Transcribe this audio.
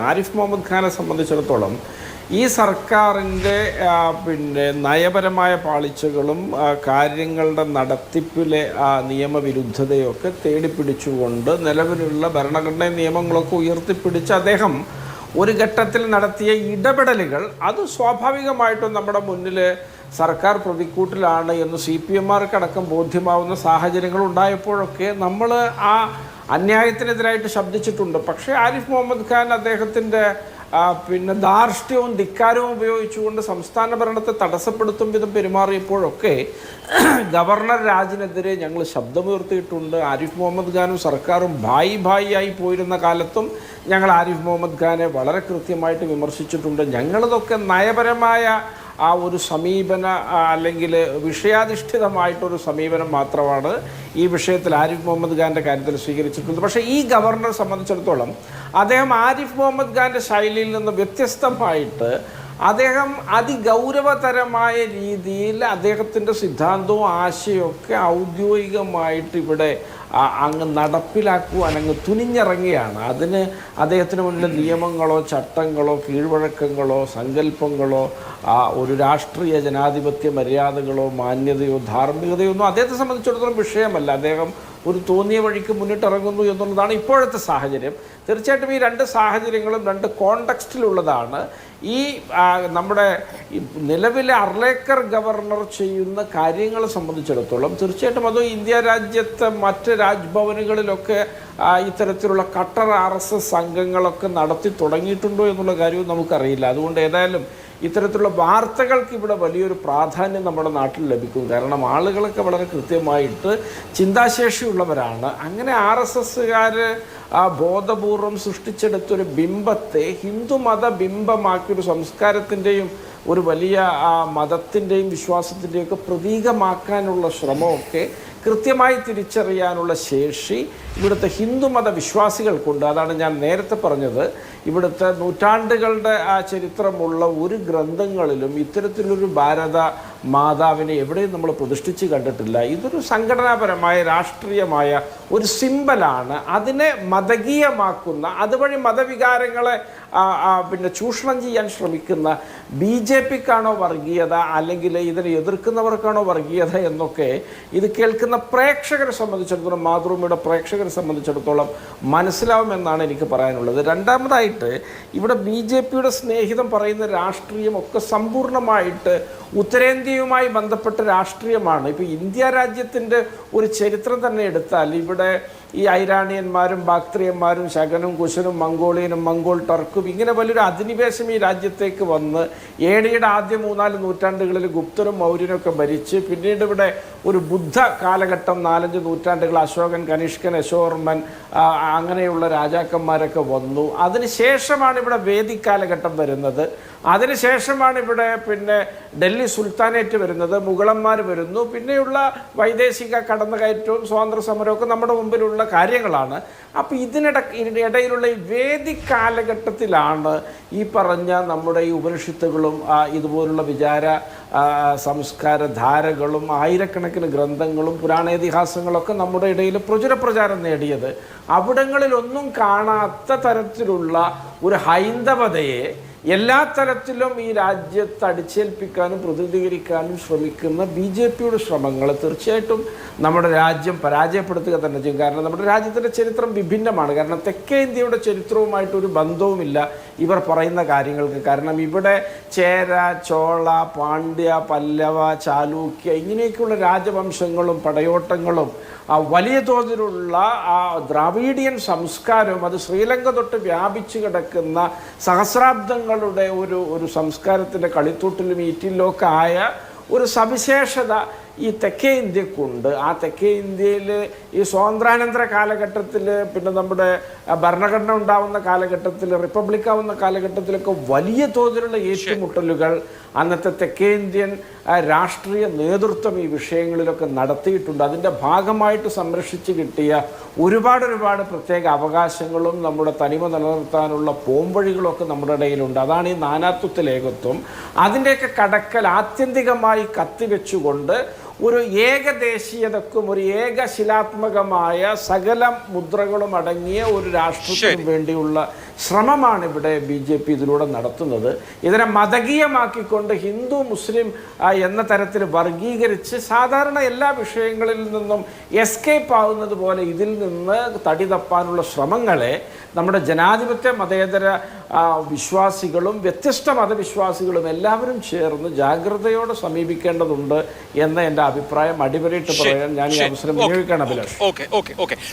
ആരിഫ് മുഹമ്മദ് ഖാനെ സംബന്ധിച്ചിടത്തോളം ഈ സർക്കാരിൻ്റെ നയപരമായ പാളിച്ചകളും കാര്യങ്ങളുടെ നടത്തിപ്പിലെ നിയമവിരുദ്ധതയൊക്കെ തേടിപ്പിടിച്ചുകൊണ്ട് നിലവിലുള്ള ഭരണഘടനാ നിയമങ്ങളൊക്കെ ഉയർത്തിപ്പിടിച്ച് അദ്ദേഹം ഒരു ഘട്ടത്തിൽ നടത്തിയ ഇടപെടലുകൾ അത് സ്വാഭാവികമായിട്ടും നമ്മുടെ മുന്നിൽ സർക്കാർ പ്രതിക്കൂട്ടിലാണ് എന്ന് CPM-മാർക്കടക്കം ബോധ്യമാവുന്ന സാഹചര്യങ്ങൾ ഉണ്ടായപ്പോഴൊക്കെ നമ്മൾ ആ അന്യായത്തിനെതിരായിട്ട് ശബ്ദിച്ചിട്ടുണ്ട്. പക്ഷേ ആരിഫ് മുഹമ്മദ് ഖാൻ അദ്ദേഹത്തിൻ്റെ ധാർഷ്ട്യവും ധിക്കാരവും ഉപയോഗിച്ചുകൊണ്ട് സംസ്ഥാന ഭരണത്തെ തടസ്സപ്പെടുത്തും വിധം പെരുമാറിയപ്പോഴൊക്കെ ഗവർണർ രാജിനെതിരെ ഞങ്ങൾ ശബ്ദമുയർത്തിയിട്ടുണ്ട്. ആരിഫ് മുഹമ്മദ് ഖാനും സർക്കാരും ഭായി ആയി പോയിരുന്ന കാലത്തും ഞങ്ങൾ ആരിഫ് മുഹമ്മദ് ഖാനെ വളരെ കൃത്യമായിട്ട് വിമർശിച്ചിട്ടുണ്ട്. ഞങ്ങളിതൊക്കെ നയപരമായ ആ ഒരു സമീപന അല്ലെങ്കിൽ വിഷയാധിഷ്ഠിതമായിട്ടൊരു സമീപനം മാത്രമാണ് ഈ വിഷയത്തിൽ ആരിഫ് മുഹമ്മദ് ഖാൻ്റെ കാര്യത്തിൽ സ്വീകരിച്ചിട്ടുള്ളത്. പക്ഷേ ഈ ഗവർണറെ സംബന്ധിച്ചിടത്തോളം അദ്ദേഹം ആരിഫ് മുഹമ്മദ് ഖാൻ്റെ ശൈലിയിൽ നിന്ന് വ്യത്യസ്തമായിട്ട് അദ്ദേഹം അതിഗൗരവതരമായ രീതിയിൽ അദ്ദേഹത്തിൻ്റെ സിദ്ധാന്തവും ആശയമൊക്കെ ഔദ്യോഗികമായിട്ട് ഇവിടെ അങ്ങ് നടപ്പിലാക്കുവാൻ അങ്ങ് തുനിഞ്ഞിറങ്ങിയാണ്. അതിന് അദ്ദേഹത്തിന് മുന്നിൽ നിയമങ്ങളോ ചട്ടങ്ങളോ കീഴ്വഴക്കങ്ങളോ സങ്കല്പങ്ങളോ ഒരു രാഷ്ട്രീയ ജനാധിപത്യ മര്യാദകളോ മാന്യതയോ ധാർമ്മികതയോ ഒന്നും അദ്ദേഹത്തെ സംബന്ധിച്ചിടത്തോളം വിഷയമല്ല. അദ്ദേഹം ഒരു തോന്നിയ വഴിക്ക് മുന്നിട്ടിറങ്ങുന്നു എന്നുള്ളതാണ് ഇപ്പോഴത്തെ സാഹചര്യം. തീർച്ചയായിട്ടും ഈ രണ്ട് സാഹചര്യങ്ങളും രണ്ട് കോണ്ടെക്സ്റ്റിലുള്ളതാണ്. ഈ നമ്മുടെ നിലവിലെ അർലേക്കർ ഗവർണർ ചെയ്യുന്ന കാര്യങ്ങളെ സംബന്ധിച്ചിടത്തോളം തീർച്ചയായിട്ടും അത് ഇന്ത്യ രാജ്യത്തെ മറ്റ് രാജ്ഭവനുകളിലൊക്കെ ഇത്തരത്തിലുള്ള കട്ടർ RSS സംഘങ്ങളൊക്കെ നടത്തി തുടങ്ങിയിട്ടുണ്ടോ എന്നുള്ള കാര്യവും നമുക്കറിയില്ല. അതുകൊണ്ട് ഏതായാലും ഇത്തരത്തിലുള്ള വാർത്തകൾക്ക് ഇവിടെ വലിയൊരു പ്രാധാന്യം നമ്മുടെ നാട്ടിൽ ലഭിക്കും. കാരണം ആളുകളൊക്കെ വളരെ കൃത്യമായിട്ട് ചിന്താശേഷിയുള്ളവരാണ്. അങ്ങനെ RSSകാർ ബോധപൂർവം സൃഷ്ടിച്ചെടുത്തൊരു ബിംബത്തെ ഹിന്ദുമത ബിംബമാക്കിയൊരു സംസ്കാരത്തിൻ്റെയും ഒരു വലിയ മതത്തിൻ്റെയും വിശ്വാസത്തിൻ്റെയും ഒക്കെ പ്രതീകമാക്കാനുള്ള ശ്രമമൊക്കെ കൃത്യമായി തിരിച്ചറിയാനുള്ള ശേഷി ഇവിടുത്തെ ഹിന്ദുമത വിശ്വാസികൾക്കുണ്ട്. അതാണ് ഞാൻ നേരത്തെ പറഞ്ഞത്. ഇവിടുത്തെ നൂറ്റാണ്ടുകളുടെ ചരിത്രമുള്ള ഒരു ഗ്രന്ഥങ്ങളിലും ഇത്തരത്തിലൊരു ഭാരത മാതാവിനെ എവിടെയും നമ്മൾ പ്രതിഷ്ഠിച്ച് കണ്ടിട്ടില്ല. ഇതൊരു സംഘടനാപരമായ രാഷ്ട്രീയമായ ഒരു സിമ്പലാണ്. അതിനെ മതകീയമാക്കുന്ന അതുവഴി മതവികാരങ്ങളെ ചൂഷണം ചെയ്യാൻ ശ്രമിക്കുന്ന BJPക്കാണോ വർഗീയത അല്ലെങ്കിൽ ഇതിനെ എതിർക്കുന്നവർക്കാണോ വർഗീയത എന്നൊക്കെ ഇത് കേൾക്കുന്ന പ്രേക്ഷകരെ സംബന്ധിച്ചിടത്തോളം മാതൃഭൂമിയുടെ പ്രേക്ഷകരെ സംബന്ധിച്ചിടത്തോളം മനസ്സിലാവുമെന്നാണ് എനിക്ക് പറയാനുള്ളത്. രണ്ടാമതായിട്ട് ഇവിടെ BJPയുടെ സ്നേഹിതം പറയുന്ന രാഷ്ട്രീയം ഒക്കെ സമ്പൂർണ്ണമായിട്ട് ഉത്തരേന്ത്യയുമായി ബന്ധപ്പെട്ട രാഷ്ട്രീയമാണ്. ഇപ്പോൾ ഇന്ത്യ രാജ്യത്തിൻ്റെ ഒരു ചരിത്രം തന്നെ എടുത്താൽ ഇവിടെ ഈ ഐരാണിയന്മാരും ബാക്ട്രിയന്മാരും ശകനും കുശനും മംഗോളിയനും മംഗോൾ ടർക്കും ഇങ്ങനെ വലിയൊരു അധിനിവേശം ഈ രാജ്യത്തേക്ക് വന്ന് AD-യുടെ ആദ്യ 3-4 നൂറ്റാണ്ടുകളിൽ ഗുപ്തരും മൗര്യനൊക്കെ ഭരിച്ച് പിന്നീട് ഇവിടെ ഒരു ബുദ്ധ കാലഘട്ടം 4-5 നൂറ്റാണ്ടുകൾ അശോകൻ കനിഷ്കൻ യശോവർമ്മൻ അങ്ങനെയുള്ള രാജാക്കന്മാരൊക്കെ വന്നു. അതിനുശേഷമാണ് ഇവിടെ വേദിക് കാലഘട്ടം വരുന്നത്. അതിനുശേഷമാണ് ഇവിടെ ഡൽഹി സുൽത്താനേറ്റ് വരുന്നത്, മുഗളന്മാർ വരുന്നു. പിന്നെയുള്ള വൈദേശിക കടന്നുകയറ്റവും സ്വാതന്ത്ര്യ സമരമൊക്കെ നമ്മുടെ മുമ്പിലുള്ള കാര്യങ്ങളാണ്. അപ്പോൾ ഇതിനിടയിലുള്ള ഈ വേദിക് കാലഘട്ടത്തിലാണ് ഈ പറഞ്ഞ നമ്മുടെ ഈ ഉപനിഷത്തുകളും ഇതുപോലുള്ള വിചാര സംസ്കാര ധാരകളും ആയിരക്കണക്കിന് ഗ്രന്ഥങ്ങളും പുരാണേതിഹാസങ്ങളൊക്കെ നമ്മുടെ ഇടയിൽ പ്രചാരം നേടിയത്. അവിടങ്ങളിലൊന്നും കാണാത്ത തരത്തിലുള്ള ഒരു ഹൈന്ദവതയെ എല്ലാ തരത്തിലും ഈ രാജ്യത്ത് അടിച്ചേൽപ്പിക്കാനും പ്രതിനിധീകരിക്കാനും ശ്രമിക്കുന്ന BJPയുടെ ശ്രമങ്ങൾ തീർച്ചയായിട്ടും നമ്മുടെ രാജ്യം പരാജയപ്പെടുത്തുക തന്നെ ചെയ്യും. കാരണം നമ്മുടെ രാജ്യത്തിൻ്റെ ചരിത്രം വിഭിന്നമാണ്. കാരണം തെക്കേ ഇന്ത്യയുടെ ചരിത്രവുമായിട്ടൊരു ബന്ധവുമില്ല ഇവർ പറയുന്ന കാര്യങ്ങൾക്ക്. കാരണം ഇവിടെ ചേര, ചോള, പാണ്ഡ്യ, പല്ലവ, ചാലൂക്യ ഇങ്ങനെയൊക്കെയുള്ള രാജവംശങ്ങളും പടയോട്ടങ്ങളും വലിയ തോതിലുള്ള ദ്രാവിഡിയൻ സംസ്കാരവും അത് ശ്രീലങ്ക തൊട്ട് വ്യാപിച്ചു കിടക്കുന്ന സഹസ്രാബ്ദങ്ങളുടെ ഒരു സംസ്കാരത്തിൻ്റെ കളിത്തൂട്ടിലും ഈറ്റിലൊക്കെ ആയ ഒരു സവിശേഷത ഈ തെക്കേ ഇന്ത്യക്കുണ്ട്. ആ തെക്കേ ഇന്ത്യയിൽ ഈ സ്വാതന്ത്ര്യാനന്തര കാലഘട്ടത്തിൽ നമ്മുടെ ഭരണഘടന ഉണ്ടാവുന്ന കാലഘട്ടത്തിൽ റിപ്പബ്ലിക്കാവുന്ന കാലഘട്ടത്തിലൊക്കെ വലിയ തോതിലുള്ള ഏറ്റുമുട്ടലുകൾ അന്നത്തെ തെക്കേ ഇന്ത്യൻ രാഷ്ട്രീയ നേതൃത്വം ഈ വിഷയങ്ങളിലൊക്കെ നടത്തിയിട്ടുണ്ട്. അതിൻ്റെ ഭാഗമായിട്ട് സംരക്ഷിച്ച് കിട്ടിയ ഒരുപാട് പ്രത്യേക അവകാശങ്ങളും നമ്മുടെ തനിമ നിലനിർത്താനുള്ള പോംവഴികളൊക്കെ നമ്മുടെ ഇടയിലുണ്ട്. അതാണ് ഈ നാനാത്വത്തിൽ ഏകത്വം. അതിൻ്റെയൊക്കെ കടക്കൽ ആത്യന്തികമായി കത്തിവെച്ചുകൊണ്ട് ഒരു ഏകദേശീയതക്കും ഒരു ഏകശിലാത്മകമായ സകല മുദ്രകളും അടങ്ങിയ ഒരു രാഷ്ട്രത്തിനു വേണ്ടിയുള്ള ശ്രമമാണ് ഇവിടെ BJP ഇതിലൂടെ നടത്തുന്നത്. ഇതിനെ മതകീയമാക്കിക്കൊണ്ട് ഹിന്ദു മുസ്ലിം എന്ന തരത്തിൽ വർഗീകരിച്ച് സാധാരണ എല്ലാ വിഷയങ്ങളിൽ നിന്നും എസ്കേപ്പ് ആവുന്നത് പോലെ ഇതിൽ നിന്ന് തടി തപ്പാനുള്ള ശ്രമങ്ങളെ നമ്മുടെ ജനാധിപത്യ മതേതര വിശ്വാസികളും വ്യത്യസ്ത മതവിശ്വാസികളും എല്ലാവരും ചേർന്ന് ജാഗ്രതയോടെ സമീപിക്കേണ്ടതുണ്ട് എന്ന എൻ്റെ അഭിപ്രായം അടിവരയിട്ട് പറയാൻ ഞാൻ ഈ അവസരം വിനിയോഗിക്കുകയാണ് അഭിലാഷ്.